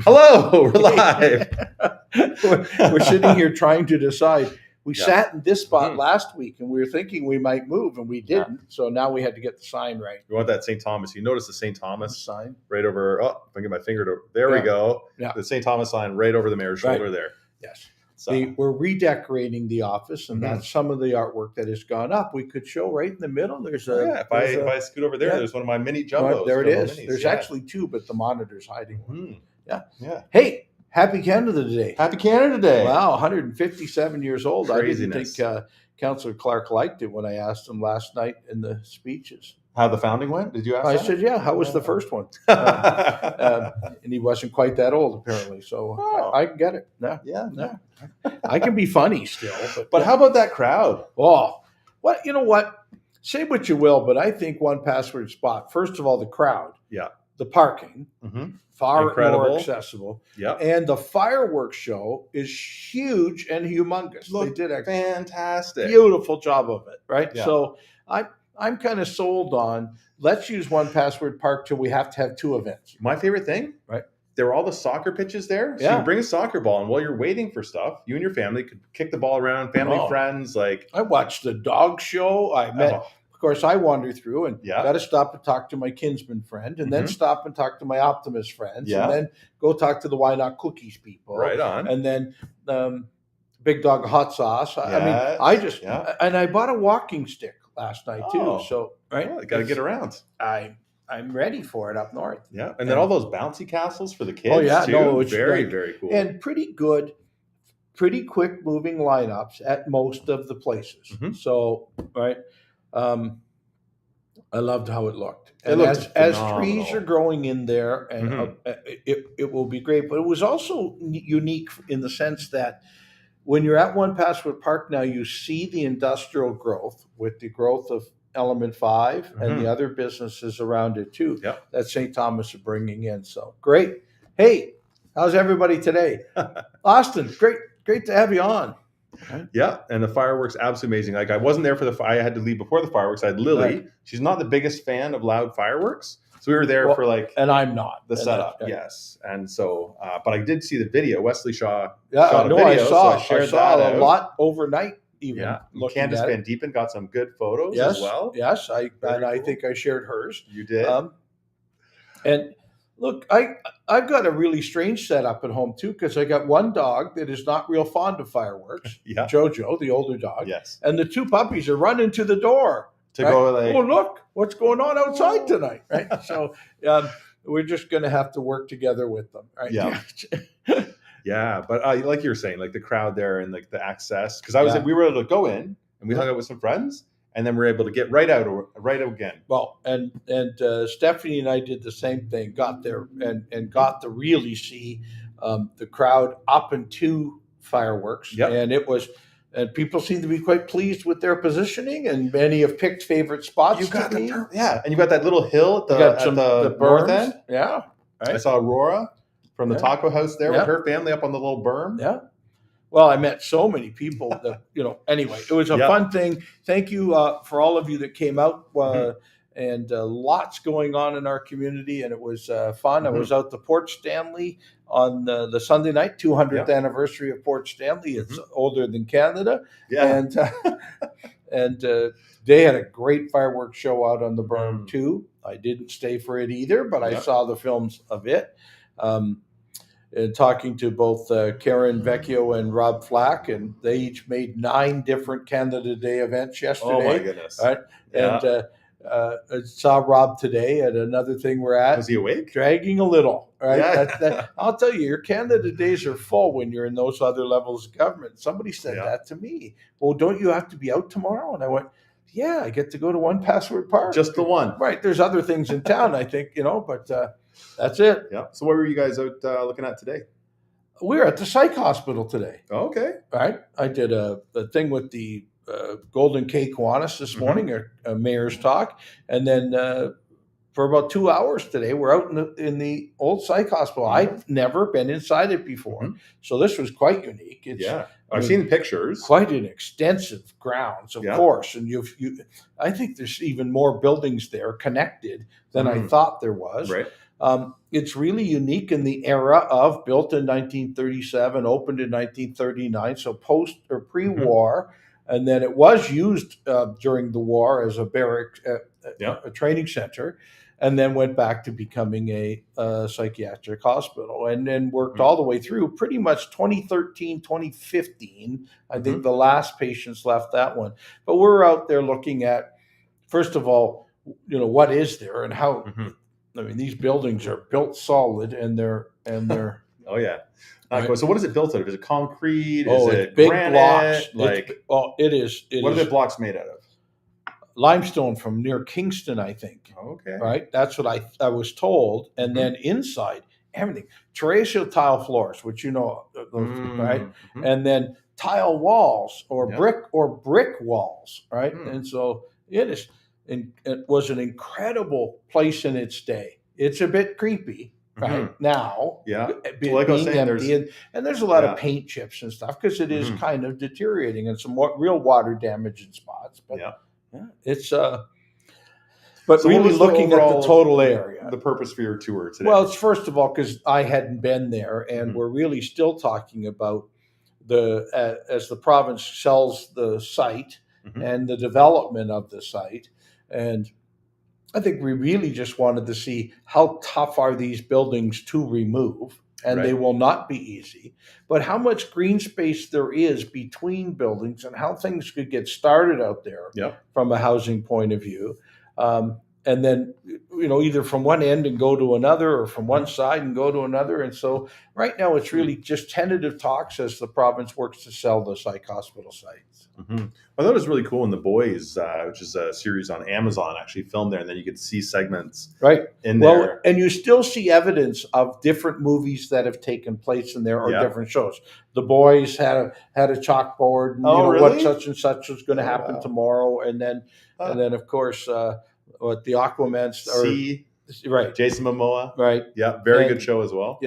Hello, we're live. We're sitting here trying to decide. We Yeah. sat in this spot Mhm. last week, and we were thinking we might move, and we didn't. So now we had to get the sign right. We want that St. Thomas. You notice the St. The Thomas sign. right over. Oh, if I get my finger to. There we Yeah. go. Yeah. The St. Thomas sign right over the mayor's Right. shoulder there. Yes. So, We're redecorating the office, and Mhm. that's some of the artwork that has gone up. We could show right in the middle. There's a. yeah, if there's I scoot over there, yeah. there's one of my mini Right, jumbos. there it Jumbo is. minis, There's yeah. actually two, but the monitor's hiding one. Mhm. Yeah. Yeah. Hey, happy Canada Day. Happy Canada Day. Wow, 157 years old. Craziness. I didn't think Councillor Clark liked it when I asked him last night in the speeches. How the founding went? Did you ask I that? said, yeah, how was the first one? And he wasn't quite that old, apparently. So Oh. I can get it. No, yeah. no. I can be funny still. But how about that crowd? Oh, what? You know what? Say what you will, but I think 1Password spot, first of all, the crowd. Yeah. The parking, Mm-hmm. far Incredible. more accessible. Yeah. And the fireworks show is huge and humongous. Look, they did a fantastic. beautiful job of it, right? Yeah. So I'm kind of sold on let's use 1Password Park till we have to have two events. My favorite thing, Right. There were all the soccer pitches there. So you Yeah. can bring a soccer ball, and while you're waiting for stuff, you and your family could kick the ball around, family, Oh. friends, like. I watched the dog show. I met, Oh, of course, I wander through and Yeah. got to stop and talk to my kinsman friend, and then Mhm. stop and talk to my optimist friends, Yeah. and then go talk to the Why Not Cookies people, right on. and then Big Dog Hot Sauce. I mean, Yes, I just yeah. and I bought a walking stick last night Oh. too. So right, Well, got to get around. I'm ready for it up north. Yeah, and then all those bouncy castles for the kids. Oh, yeah, too. no, it's very great. very cool. And pretty good, pretty quick moving lineups at most of the places. Mhm. So, right, I loved how it looked. It And looked as phenomenal. trees are growing in there, and Mhm. it will be great. But it was also unique in the sense that when you're at 1Password Park now, you see the industrial growth with the growth of Element 5 and the other businesses around it too. Yep. That St. Thomas are bringing in. So great. Hey, how's everybody today? Austin, great to have you on. Yeah, and the fireworks absolutely amazing. Like I wasn't there for I had to leave before the fireworks. I had Lily. Right. She's not the biggest fan of loud fireworks, so we were there Well, for like And I'm not. the And setup. that- Yes, and so but I did see the video. Wesley Shaw Yeah, shot a no, video, I saw. so I shared I saw that a out. lot overnight. Even Yeah, looking Candace at Van it. Diepen got some good photos Yes, as well. yes. I Very cool. think I shared hers. You did. And look, I've got a really strange setup at home too because I got one dog that is not real fond of fireworks, Yeah. Jojo, the older dog, Yes. and the two puppies are running to the door To right? go like Oh, look, what's going on outside tonight, right? So we're just going to have to work together with them, right? Yeah. Yeah, but like you were saying, like the crowd there and like the access, because we were able to go in and we hung out with some friends, and then we were able to get right out again. Well, and Stephanie and I did the same thing. Got there and got to really see the crowd up into fireworks, Yep. and it was. And people seem to be quite pleased with their positioning, and many have picked favorite spots. You got to be. yeah, and you got that little hill at You got the berms. north end. Yeah, I right. saw Aurora from the Yeah. taco house there Yeah. with her family up on the little berm. Yeah. Well, I met so many people that Anyway, it was a Yeah. fun thing. Thank you for all of you that came out. Mhm. And lots going on in our community, and it was fun. I Mhm. was out to Port Stanley on the Sunday night, 200th Yeah. anniversary of Port Stanley. It's older than Canada, Yeah, and they had a great fireworks show out on the berm Mm. too. I didn't stay for it either, but I Yeah. saw the films of it. And talking to both Karen Vecchio and Rob Flack, and they each made 9 different Canada Day events yesterday. oh my goodness. Right. Yeah. And I saw Rob today at another thing we're at, Was he awake? dragging a little. Right. Yeah. I'll tell you, your Canada Days are full when you're in those other levels of government. Somebody said Yeah. that to me. Well, don't you have to be out tomorrow? And I went, yeah, I get to go to 1Password Park. Just the one. Right. There's other things in town, I think, but that's it. Yeah. So what were you guys out looking at today? We're at the psych hospital today. Oh, okay. Right. I did a thing with the Golden K Kiwanis this Mhm. morning, a mayor's talk, and then for about 2 hours today, we're out in the old psych hospital. Mhm. I've never been inside it before, Mhm. so this was quite unique. It's Yeah. I I've mean, seen pictures. quite an extensive grounds, of Yeah. course, and I think there's even more buildings there connected than I Mhm. thought there was. Right. It's really unique in the era of built in 1937, opened in 1939, so post or pre-war, and then it was used during the war as a barrack, a training center, and then went back to becoming a psychiatric hospital, and then worked all the way through pretty much 2013, 2015. I think the last patients left that one. But we're out there looking at, first of all, what is there and how. I mean, these buildings are built solid, and they're oh yeah. Right. So what is it built out of? Is it concrete? Oh, is it's it big granite? blocks. It is. What are the blocks made out of? Limestone from near Kingston, I think. Okay. Right. That's what I was told. And then inside, everything. Terrazzo tile floors, which right? And then tile walls or brick walls, right? And so it is. And it was an incredible place in its day. It's a bit creepy right now. Yeah. Being empty, and there's a lot of paint chips and stuff because it is kind of deteriorating and some real water damage in spots. But it's but so really looking at the total area. The purpose for your tour today? Well, it's first of all because I hadn't been there, and we're really still talking about as the province sells the site and the development of the site. And I think we really just wanted to see how tough are these buildings to remove, and they will not be easy, but how much green space there is between buildings and how things could get started out there from a housing point of view. And then, either from one end and go to another or from one side and go to another. And so right now it's really just tentative talks as the province works to sell the psych hospital sites. I thought it was really cool in The Boys, which is a series on Amazon, actually filmed there, and then you could see segments in there. And you still see evidence of different movies that have taken place in there or different shows. The Boys had a chalkboard, and what such and such was going to happen tomorrow, and then of course what the Aquaman Jason Momoa, very good show as well.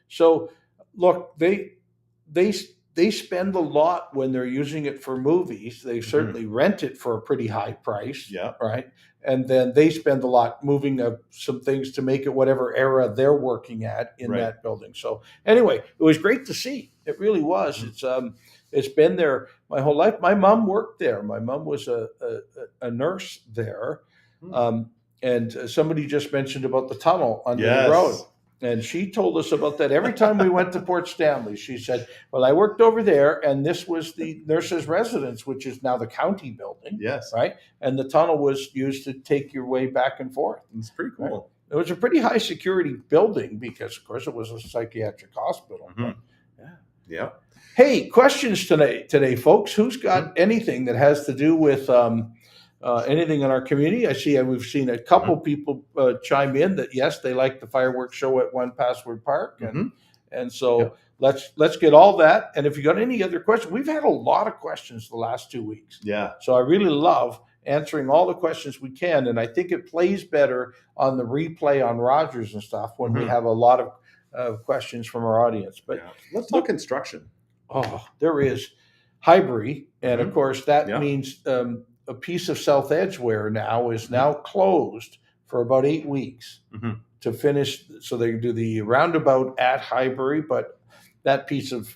So look, they spend a lot when they're using it for movies. They certainly rent it for a pretty high price, right? And then they spend a lot moving some things to make it whatever era they're working at in that building. So anyway, it was great to see. It really was. It's been there my whole life. My mom worked there. My mom was a nurse there. And somebody just mentioned about the tunnel under the road. And she told us about that every time we went to Port Stanley. She said, well, I worked over there, and this was the nurse's residence, which is now the county building. Right? And the tunnel was used to take your way back and forth. It's pretty cool. It was a pretty high security building because, of course, it was a psychiatric hospital. Hey, questions today, folks. Who's got anything that has to do with anything in our community? I see we've seen a couple people chime in that yes, they like the fireworks show at One Password Park, and so let's get all that. And if you got any other questions, we've had a lot of questions the last 2 weeks. So I really love answering all the questions we can, and I think it plays better on the replay on Rogers and stuff when we have a lot of questions from our audience. But let's talk construction. Oh, there is Highbury, and of course that means a piece of South Edgeware now is now closed for about 8 weeks to finish. So they do the roundabout at Highbury, but that piece of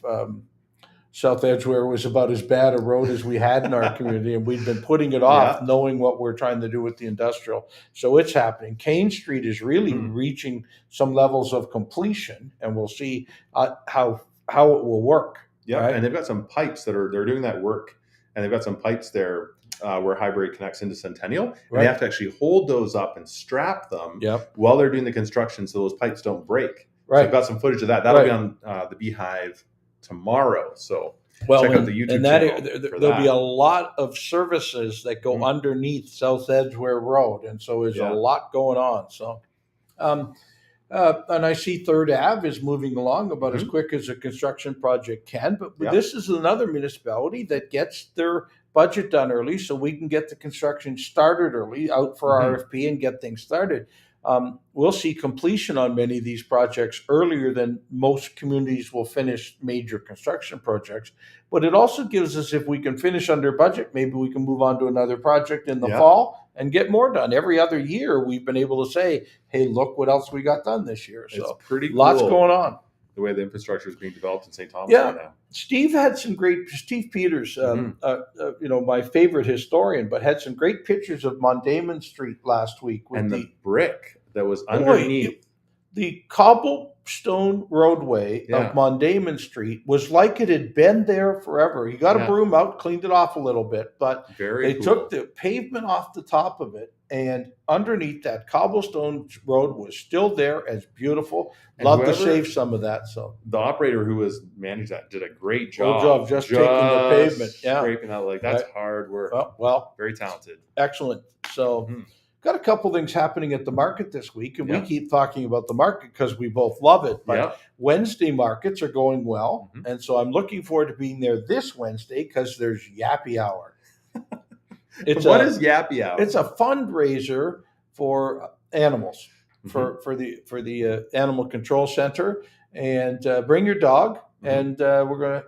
South Edgeware was about as bad a road as we had in our community, and we've been putting it off knowing what we're trying to do with the industrial. So it's happening. Kane Street is really reaching some levels of completion, and we'll see how it will work. Right? And they've got some pipes they're doing that work, and they've got some pipes there where Highbury connects into Centennial. And they have to actually hold those up and strap them while they're doing the construction so those pipes don't break. So I've got some footage of that. That'll be on the Beehive tomorrow. So check out the YouTube channel. There'll be a lot of services that go underneath South Edgeware Road. And so there's a lot going on. So and I see Third Ave is moving along about as quick as a construction project can. But this is another municipality that gets their budget done early so we can get the construction started early, out for RFP and get things started. We'll see completion on many of these projects earlier than most communities will finish major construction projects. But it also gives us, if we can finish under budget, maybe we can move on to another project in the fall and get more done. Every other year, we've been able to say, hey, look what else we got done this year. So it's pretty cool. Lots going on. The way the infrastructure is being developed in St. Thomas right now. Steve Peters, my favorite historian, but had some great pictures of Mondayman Street last week. With and the brick that was underneath. The cobblestone roadway of Mondayman Street was like it had been there forever. He got a broom out, cleaned it off a little bit, but they took the pavement off the top of it, and underneath that cobblestone road was still there as beautiful. Love to save some of that. So the operator who was managing that did a great job. Good job just taking the pavement. Scraping out, that's hard work. Well, very talented. Excellent. So got a couple things happening at the market this week, and we keep talking about the market because we both love it. But Wednesday markets are going well, and so I'm looking forward to being there this Wednesday because there's Yappy Hour. What is Yappy Hour? It's a fundraiser for animals, for the Animal Control Center, and bring your dog, and we're going to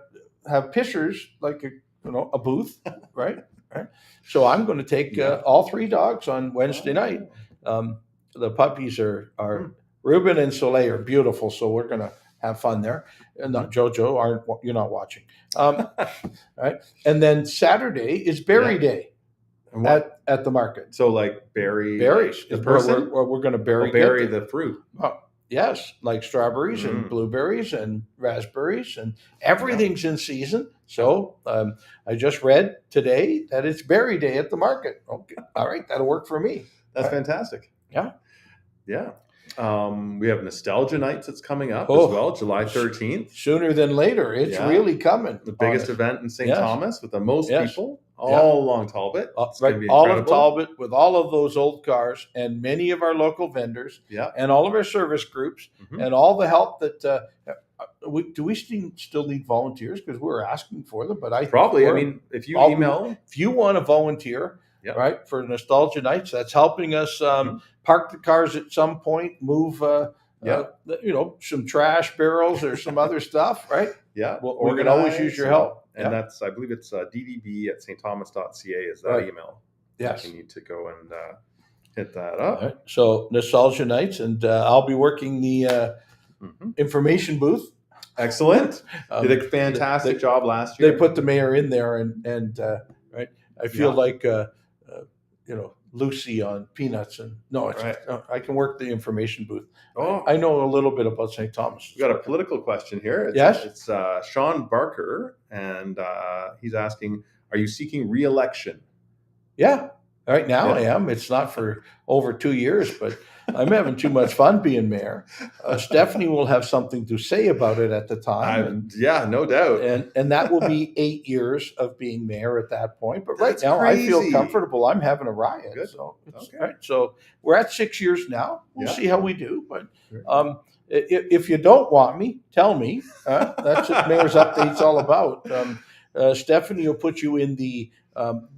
have pictures like a booth, right? Right. So I'm going to take all 3 dogs on Wednesday night. The puppies are Ruben and Soleil are beautiful, so we're going to have fun there. And not Jojo, you're not watching. Right. And then Saturday is Berry Day at the market. So like berries. The person? We're going to berry the fruit. Yes, like strawberries and blueberries and raspberries, and everything's in season. So I just read today that it's Berry Day at the market. Okay, all right, that'll work for me. That's fantastic. Yeah. We have Nostalgia Nights that's coming up as well, July 13th. Sooner than later. It's really coming. The biggest event in St. Thomas with the most people. All along Talbot. All of Talbot with all of those old cars and many of our local vendors and all of our service groups and all the help that do we still need volunteers? Because we were asking for them, but if you email. If you want to volunteer, right, for Nostalgia Nights, that's helping us park the cars at some point, move some trash barrels or some other stuff, right? Yeah. We can always use your help. And that's, I believe it's ddb@stthomas.ca is that email. Yes. You need to go and hit that up. Right. So Nostalgia Nights, and I'll be working the information booth. Excellent. Did a fantastic job last year. They put the mayor in there, and right. I feel like Lucy on Peanuts, and I can work the information booth. I know a little bit about St. Thomas. We got a political question here. It's Sean Barker, and he's asking, "Are you seeking re-election?" Yeah, right now I am. It's not for over 2 years, but I'm having too much fun being mayor. Stephanie will have something to say about it at the time. No doubt. And that will be 8 years of being mayor at that point. But right now, I feel comfortable. I'm having a riot. Good. So, right. So we're at 6 years now. We'll see how we do. But if you don't want me, tell me. That's what Mayor's Update's all about. Stephanie will put you in the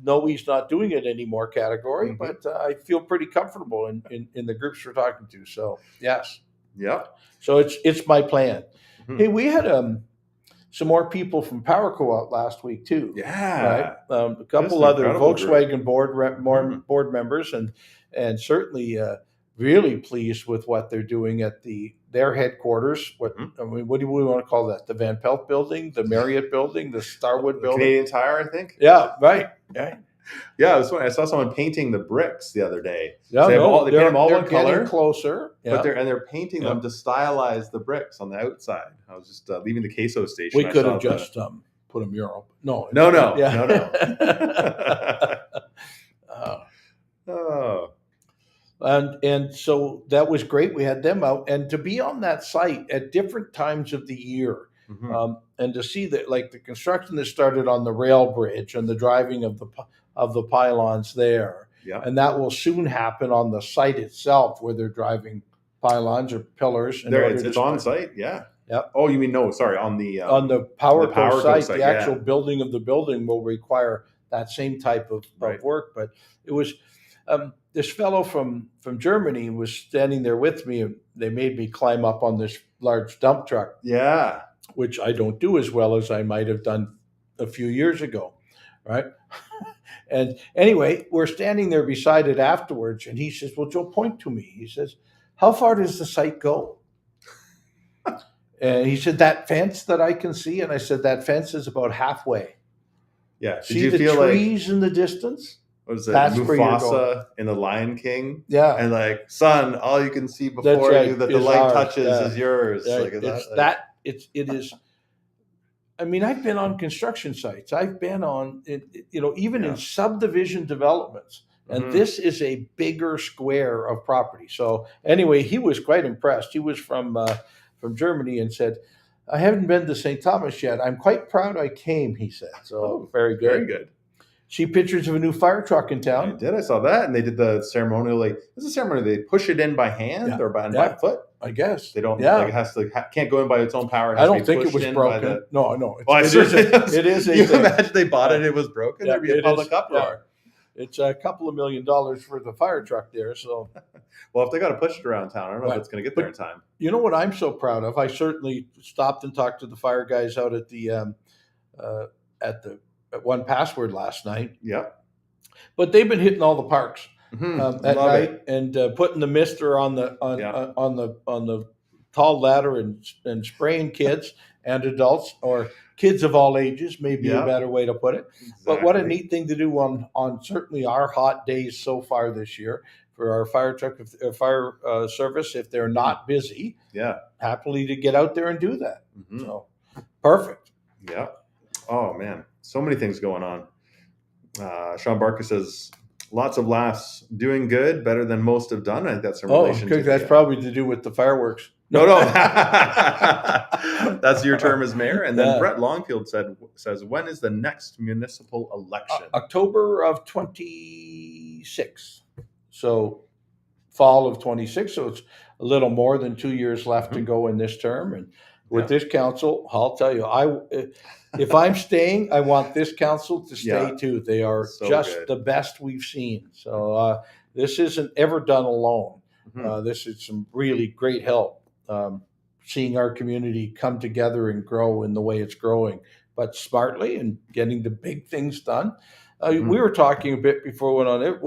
no, he's not doing it anymore category, but I feel pretty comfortable in the groups we're talking to. So yes. Yeah. So it's my plan. Hey, we had some more people from PowerCo out last week too. Yeah. Right? A couple other Volkswagen board members, and certainly really pleased with what they're doing at their headquarters. What do we want to call that? The Van Pelt building, the Marriott building, the Starwood building, Canadian Tire, I think. Yeah, right. Yeah, I saw someone painting the bricks the other day. Yeah, they paint them all one color, getting closer. But they're painting them to stylize the bricks on the outside. I was just leaving the queso station. We could have just put a mural. No. And so that was great. We had them out, and to be on that site at different times of the year, and to see that, like the construction that started on the rail bridge and the driving of the pylons there, and that will soon happen on the site itself where they're driving pylons or pillars. It's on site, yeah. Oh, you mean on the PowerCo site, the actual building of the building will require that same type of work. But it was this fellow from Germany was standing there with me, and they made me climb up on this large dump truck. Yeah. Which I don't do as well as I might have done a few years ago, right? And anyway, we're standing there beside it afterwards, and he says, "Well, Joe, point to me." He says, "How far does the site go?" And he said, "That fence that I can see." And I said, "That fence is about halfway. Yeah. Did See you the feel trees in the distance? what is it, That's where you're going." Mufasa in The Lion King? Yeah. And like, son, all you can see before Right, you that the is light ours. touches Yeah. is yours. Right. Like, is It's that, that. It is. I mean, I've been on construction sites. I've been on, even in subdivision developments. And this is a bigger square of property. So anyway, he was quite impressed. He was from Germany and said, "I haven't been to St. Thomas yet. I'm quite proud I came," he said. So very good. Very good. See pictures of a new fire truck in town? I did. I saw that. And they did the ceremonial, like, this is a ceremony. They push it in by hand or by foot. I guess. They don't, like, it has to, can't go in by its own power. It has I don't to be think it pushed was in broken. No. It is a you thing. imagine they bought it, it was broken, there'd be a public uproar. It's a couple of $1 million for the fire truck there. So, well, if they got to push it around town, I don't know if it's going to get there in time. You know what I'm so proud of? I certainly stopped and talked to the fire guys out at the at One Password last night. Yeah. But they've been hitting all the parks at night and putting the mister on the tall ladder and spraying kids and adults, or kids of all ages, maybe a better way to put it. Exactly. But what a neat thing to do on certainly our hot days so far this year for our fire truck, fire service, if they're not busy. Yeah, happily to get out there and do that. So perfect. Yeah. Oh man, so many things going on. Sean Barker says, "Lots of laughs, doing good, better than most have done." I think that's in relation to that's probably to do with the fireworks. No. That's your term as mayor. And then Brett Longfield says, "When is the next municipal election?" October of 26. So fall of 26. So it's a little more than 2 years left to go in this term. And with this council, I'll tell you, if I'm staying, I want this council to stay too. They are the best we've seen. So this isn't ever done alone. This is some really great help. Seeing our community come together and grow in the way it's growing, but smartly and getting the big things done. We were talking a bit before we went on it.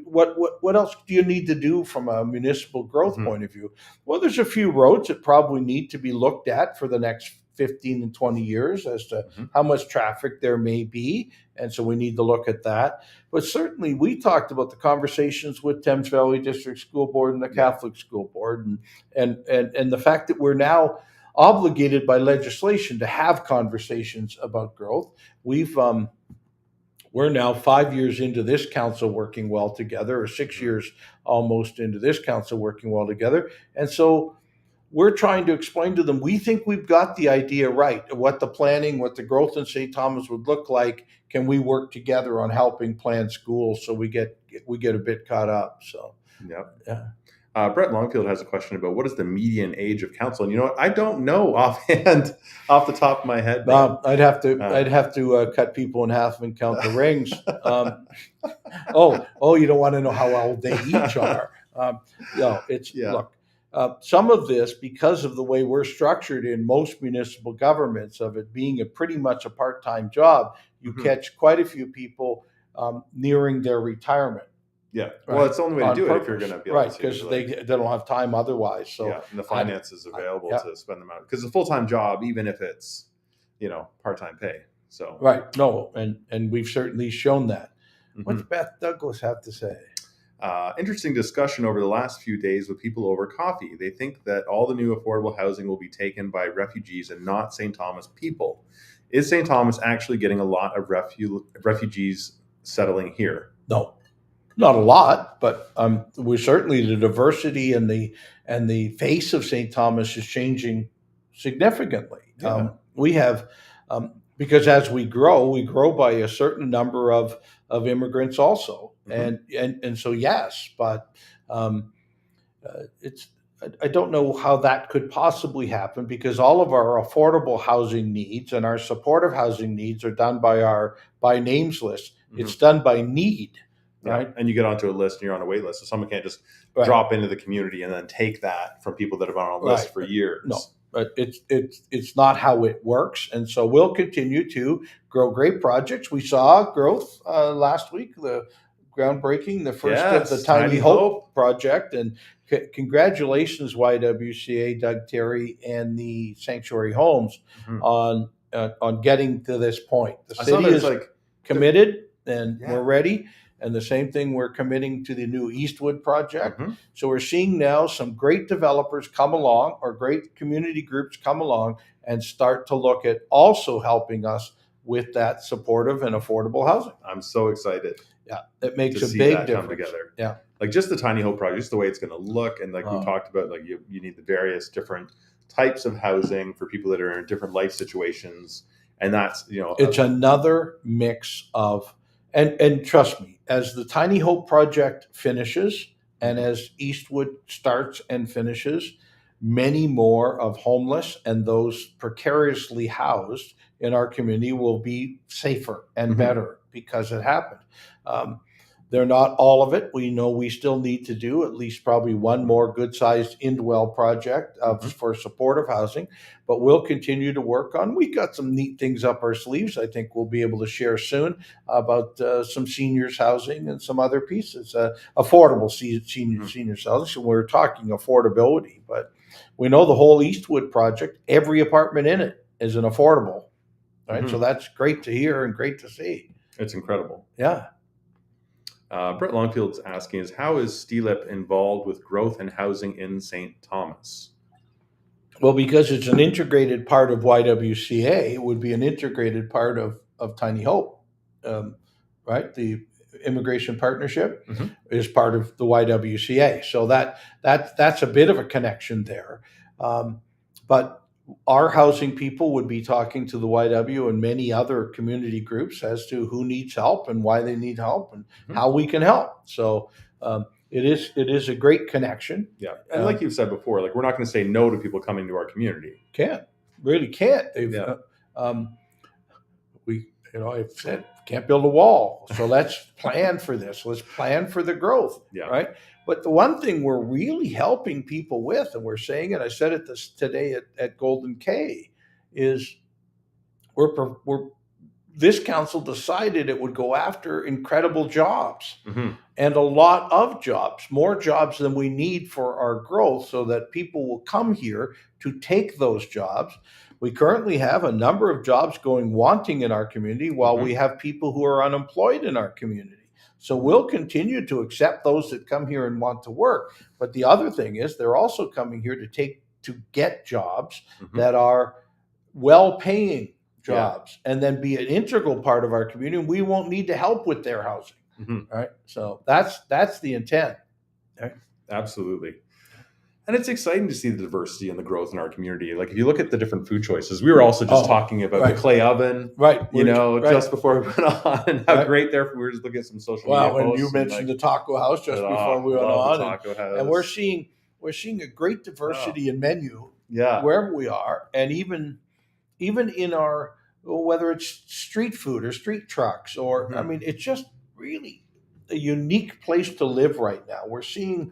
What else do you need to do from a municipal growth point of view? Well, there's a few roads that probably need to be looked at for the next 15 and 20 years as to how much traffic there may be. And so we need to look at that. But certainly we talked about the conversations with Thames Valley District School Board and the Catholic School Board and the fact that we're now obligated by legislation to have conversations about growth. We're now 5 years into this council working well together, or 6 years almost into this council working well together. And so we're trying to explain to them, we think we've got the idea right, what the planning, what the growth in St. Thomas would look like. Can we work together on helping plan schools so we get a bit caught up? So, yeah. Brett Longfield has a question about what is the median age of council, and you know what? I don't know offhand, off the top of my head. I'd have to cut people in half and count the rings. You don't want to know how old they each are. Look. Some of this, because of the way we're structured in most municipal governments, of it being pretty much a part-time job, you catch quite a few people nearing their retirement. Yeah, well, it's the only way to do it if you're going to be able to. Because they don't have time otherwise. So and the finances available to spend them out. Because it's a full-time job, even if it's part-time pay. So and we've certainly shown that. What's Beth Douglas have to say? Interesting discussion over the last few days with people over coffee. They think that all the new affordable housing will be taken by refugees and not St. Thomas people. Is St. Thomas actually getting a lot of refugees settling here? No, not a lot, but we're certainly, the diversity and the face of St. Thomas is changing significantly. We have, because as we grow by a certain number of immigrants also. And so, yes, but I don't know how that could possibly happen, because all of our affordable housing needs and our supportive housing needs are done by names list. It's done by need, right? And you get onto a list and you're on a wait list. So someone can't just drop into the community and then take that from people that have been on a list for years. No. but it's not how it works. And so we'll continue to grow great projects. We saw growth last week, the groundbreaking, the first of the Tiny Hope project. And congratulations, YWCA, Doug Terry, and the Sanctuary Homes on getting to this point. The city is committed, and we're ready. And the same thing, we're committing to the new Eastwood project. So we're seeing now some great developers come along, or great community groups come along and start to look at also helping us with that supportive and affordable housing. I'm so excited. Yeah, it makes a big difference. Come together. Yeah, like just the Tiny Hope project, just the way it's going to look, and like we talked about, like you need the various different types of housing for people that are in different life situations, and that's it's another mix of, and trust me, as the Tiny Hope project finishes, and as Eastwood starts and finishes, many more of homeless and those precariously housed in our community will be safer and better because it happened. They're not all of it. We know we still need to do at least probably one more good-sized indwell project for supportive housing, but we'll continue to work on. We got some neat things up our sleeves. I think we'll be able to share soon about some seniors housing and some other pieces, affordable seniors housing. So we're talking affordability, but we know the whole Eastwood project, every apartment in it is an affordable, right? So that's great to hear and great to see. It's incredible. Yeah. Brett Longfield's asking is, how is STLIP involved with growth and housing in St. Thomas? Well, because it's an integrated part of YWCA, it would be an integrated part of Tiny Hope, right? The Immigration Partnership is part of the YWCA. So that's a bit of a connection there. But our housing people would be talking to the YW and many other community groups as to who needs help and why they need help and how we can help. So it is a great connection. Yeah, and like you've said before, like we're not going to say no to people coming to our community. Really can't. I've said can't build a wall, so let's plan for this. Let's plan for the growth. Yeah. Right. But the one thing we're really helping people with, and we're saying it, I said it today at Golden K, is this council decided it would go after incredible jobs and a lot of jobs, more jobs than we need for our growth, so that people will come here to take those jobs. We currently have a number of jobs going wanting in our community, while we have people who are unemployed in our community. So we'll continue to accept those that come here and want to work. But the other thing is they're also coming here to get jobs that are well-paying jobs and then be an integral part of our community. We won't need to help with their housing. Right. So that's the intent. Right? Absolutely. And it's exciting to see the diversity and the growth in our community. Like if you look at the different food choices, we were also just talking about the clay oven, just before we went on, and how great we were just looking at some social media posts. When you mentioned the taco house just before we went on, and we're seeing a great diversity in menu wherever we are, and even in our, whether it's street food or street trucks, or I mean, it's just really a unique place to live right now. We're seeing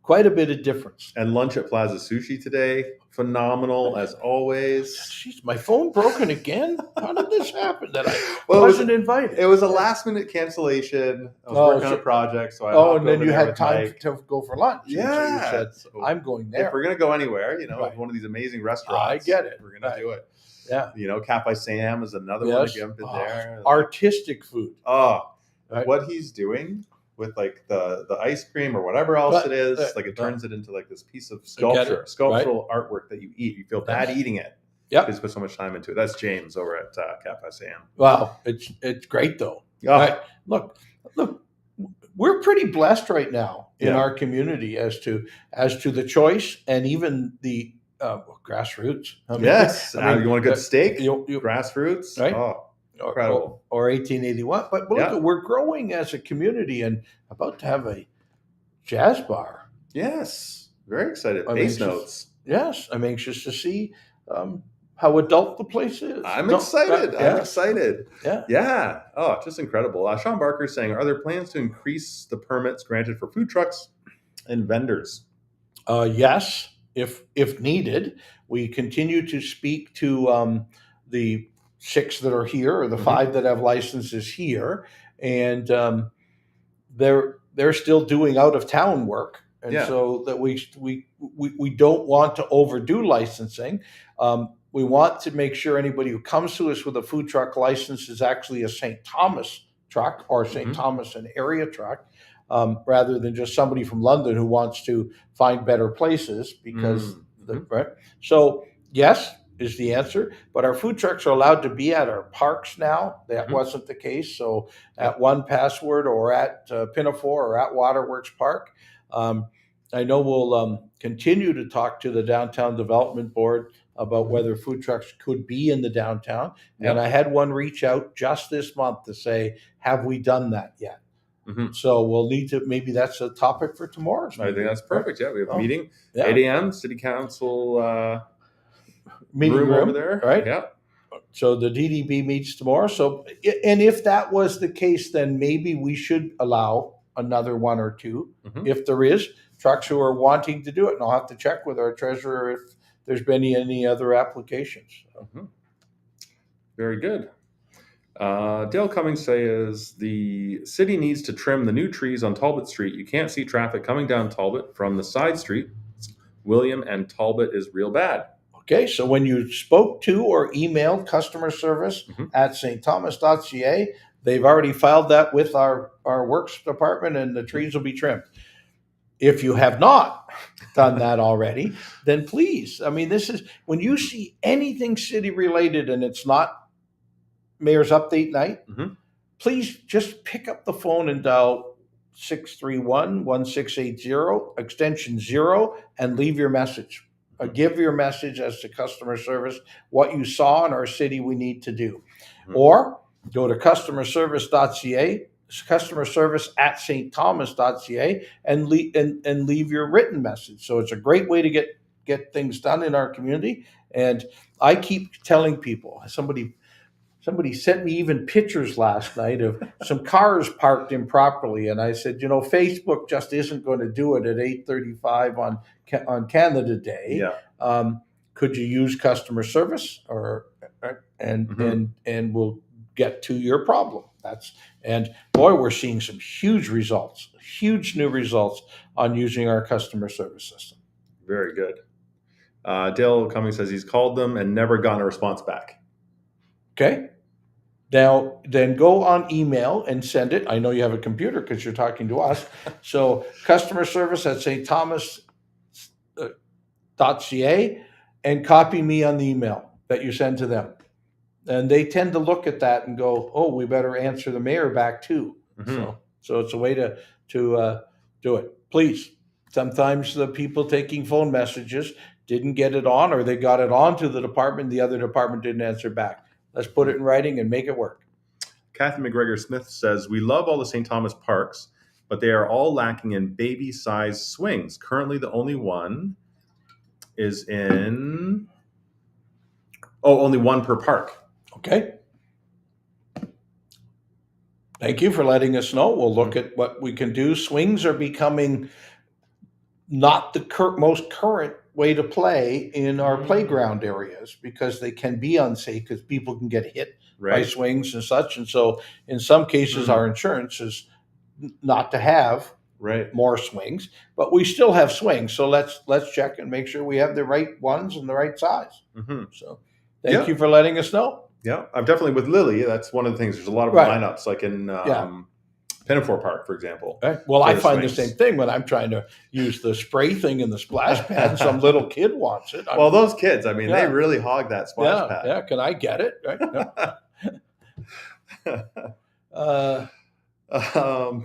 quite a bit of difference. And lunch at Plaza Sushi today, phenomenal as always. Jeez, my phone broken again? How did this happen that I wasn't invited? It was a last minute cancellation. I was working on a project, so and then you had time to go for lunch. Yeah. So you said, I'm going there. If we're going to go anywhere, one of these amazing restaurants. I get it. We're going to do it. Yeah. Cafe Sam is another one to jump in there. Artistic food. What he's doing with like the ice cream or whatever else it is, like it turns it into like this piece of sculptural artwork that you eat. You feel bad eating it. Yeah, because put so much time into it. That's James over at Cafe Sam. Wow, it's great though. Right? Look, we're pretty blessed right now in our community as to the choice and even the grassroots. You want a good steak? Grassroots, right? Oh. Incredible. Or 1881. But look, we're growing as a community and about to have a jazz bar. Yes. Very excited. Bass notes. Yes. I'm anxious to see how adult the place is. I'm excited. Yeah. Oh, just incredible. Sean Barker is saying, are there plans to increase the permits granted for food trucks and vendors? Yes. if needed. We continue to speak to the 6 that are here, or the 5 that have licenses here, and they're still doing out of town work, and so that we don't want to overdo licensing. We want to make sure anybody who comes to us with a food truck license is actually a St. Thomas truck or St. Thomas and area truck, rather than just somebody from London who wants to find better places because right. So yes is the answer, but our food trucks are allowed to be at our parks now. That wasn't the case. So at One Password or at Pinafore or at Waterworks Park. I know we'll continue to talk to the Downtown Development Board about whether food trucks could be in the downtown. And I had one reach out just this month to say, have we done that yet? So we'll need to, maybe that's a topic for tomorrow's meeting. I think that's perfect. Yeah, we have a meeting, 8 a.m., City Council meeting room over there. Right? Yeah. So the DDB meets tomorrow. So, and if that was the case, then maybe we should allow another 1 or 2, if there is trucks who are wanting to do it. And I'll have to check with our treasurer if there's been any other applications. Very good. Dale Cummings says the city needs to trim the new trees on Talbot Street. You can't see traffic coming down Talbot from the side street. William and Talbot is real bad. Okay, so when you spoke to or emailed customer service at stthomas.ca, they've already filed that with our works department, and the trees will be trimmed. If you have not done that already, then please, I mean, this is, when you see anything city related and it's not Mayor's Update Night, please just pick up the phone and dial 631-1680, extension 0, and leave your message. Give your message as to customer service, what you saw in our city we need to do. Or go to customerservice.ca, customer service at stthomas.ca, and leave your written message. So it's a great way to get things done in our community. And I keep telling people, somebody sent me even pictures last night of some cars parked improperly. And I said, Facebook just isn't going to do it at 8:35 on Canada Day. Could you use customer service and we'll get to your problem. And boy, we're seeing some huge new results on using our customer service system. Very good. Dale Cummings says he's called them and never gotten a response back. Okay. Now, then go on email and send it. I know you have a computer because you're talking to us. So customer service at stthomas.ca, and copy me on the email that you send to them. And they tend to look at that and go, oh, we better answer the mayor back too. So it's a way to do it. Please. Sometimes the people taking phone messages didn't get it on, or they got it on to the department. The other department didn't answer back. Let's put it in writing and make it work. Kathy McGregor-Smith says, we love all the St. Thomas parks, but they are all lacking in baby-sized swings. Currently, the only one is in... only one per park. Okay. Thank you for letting us know. We'll look at what we can do. Swings are becoming not the most current way to play in our playground areas, because they can be unsafe because people can get hit by swings and such. And so in some cases, our insurance is not to have more swings, but we still have swings. So let's check and make sure we have the right ones and the right size. So thank you for letting us know. Yeah, I'm definitely with Lily. That's one of the things. There's a lot of lineups, like in Pinafore Park, for example. Well, I find the same thing when I'm trying to use the spray thing in the splash pad. Some little kid wants it. Well, those kids, I mean, they really hog that splash pad. Yeah, can I get it?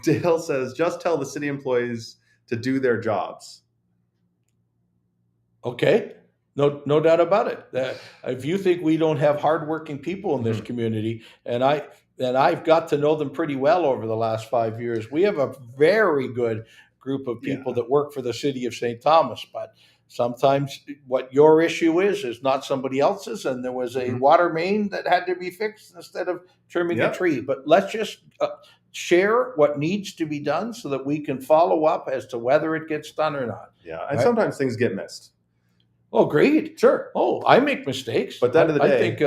Dale says, just tell the city employees to do their jobs. Okay. No doubt about it. If you think we don't have hardworking people in this community, and I've got to know them pretty well over the last 5 years, we have a very good group of people that work for the city of St. Thomas. But sometimes what your issue is not somebody else's, and there was a water main that had to be fixed instead of trimming a tree. But let's just share what needs to be done so that we can follow up as to whether it gets done or not. Yeah, and sometimes things get missed. Oh, great. Sure. Oh, I make mistakes. But at the end of the day, I think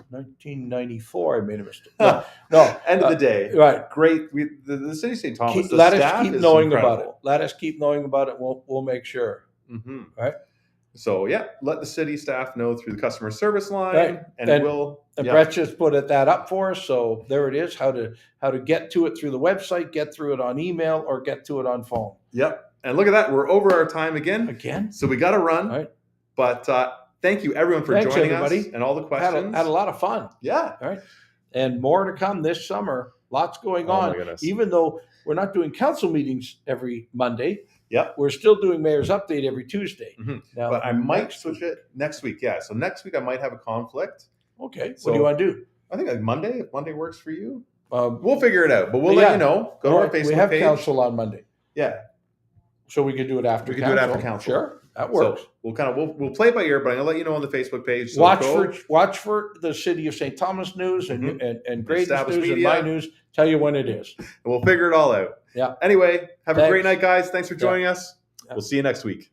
1994 I made a mistake. No. End of the day, right. Great. The city of St. Thomas. Let us staff keep is knowing incredible. about it. Let us keep knowing about it. We'll make sure. Mm-hmm. Right. So yeah, let the city staff know through the customer service line, Right. and it will. And Brett just put that up for us, so there it is. How to get to it through the website, get through it on email, or get to it on phone. Yep. And look at that, we're over our time again. Again. So we got to run. All right. But thank you everyone for joining us and all the questions. Had a lot of fun. Yeah. All right. And more to come this summer. Lots going on. My goodness. Even though we're not doing council meetings every Monday. Yep. We're still doing Mayor's Update every Tuesday. Mm-hmm. Now, but I might switch it next week. Yeah. So next week I might have a conflict. Okay. So what do you want to do? I think like Monday, if Monday works for you. We'll figure it out. But we'll let you know. Go to our Facebook page. We have council on Monday. Yeah. So we could do it after. We could do it after council. Sure, that works. So we'll play it by ear, but I'm gonna let you know on the Facebook page. So watch for the City of St. Thomas news and Grayden's news media. and my news. Tell you when it is. And we'll figure it all out. Yeah. Anyway, have a great night, guys. Thanks for joining us. Yeah. We'll see you next week.